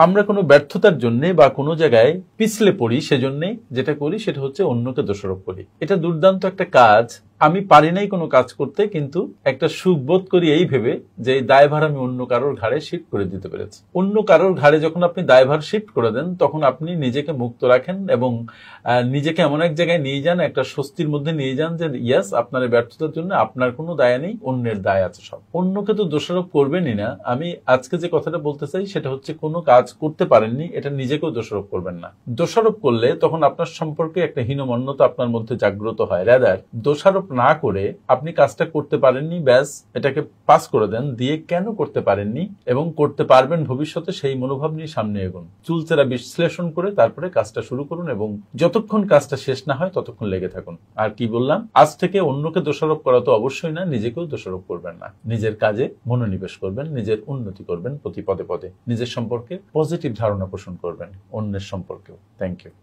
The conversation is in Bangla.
আমরা কোনো ব্যর্থতার জন্য বা কোনো জায়গায় পিছলে পড়ি, সেজন্য যেটা করি সেটা হচ্ছে অন্যকে দোষারোপ করি। এটা দুর্দান্ত একটা কাজ। আমি পারি নাই কোনো কাজ করতে, কিন্তু একটা সুখ বোধ করি এই ভেবে যে এই দায়ভার আমি অন্য কারোর ঘাড়ে শিফট করে দিতে পেরেছি। অন্য কারোর ঘাড়ে যখন আপনি দায়ভার শিফট করে দেন, তখন আপনি নিজেকে মুক্ত রাখেন এবং নিজেকে এমন এক জায়গায় নিয়ে যান, একটা স্বস্তির মধ্যে নিয়ে যান যে ইয়াস, আপনার ব্যর্থতার জন্য আপনার কোনো দায় নেই, অন্যের দায় আছে সব। অন্যকে তো দোষারোপ করবেনই না। আমি আজকে যে কথাটা বলতে চাই সেটা হচ্ছে, কোনো কাজ করতে পারেননি এটা নিজেকেও দোষারোপ করবেন না। দোষারোপ করলে তখন আপনার সম্পর্কে একটা হীনমন্যতা আপনার মধ্যে জাগ্রত হয়। রাদার দোষারোপ না করে আপনি কাজটা করতে পারেননি, ব্যাস এটাকে পাস করে দেন, দিয়ে কেন করতে পারেননি এবং করতে পারবেন ভবিষ্যতে সেই মনোভাব নিয়ে সামনে এগোন। চুলচেরা বিশ্লেষণ করে তারপরে কাজটা শুরু করুন এবং যতক্ষণ কাজটা শেষ না হয় ততক্ষণ লেগে থাকুন। আর কি বললাম, আজ থেকে অন্যকে দোষারোপ করা তো অবশ্যই না, নিজেকেও দোষারোপ করবেন না। নিজের কাজে মনোনিবেশ করবেন, নিজের উন্নতি করবেন প্রতি পদে পদে, নিজের সম্পর্কে পজিটিভ ধারণা পোষণ করবেন, অন্যের সম্পর্কেও। Thank you.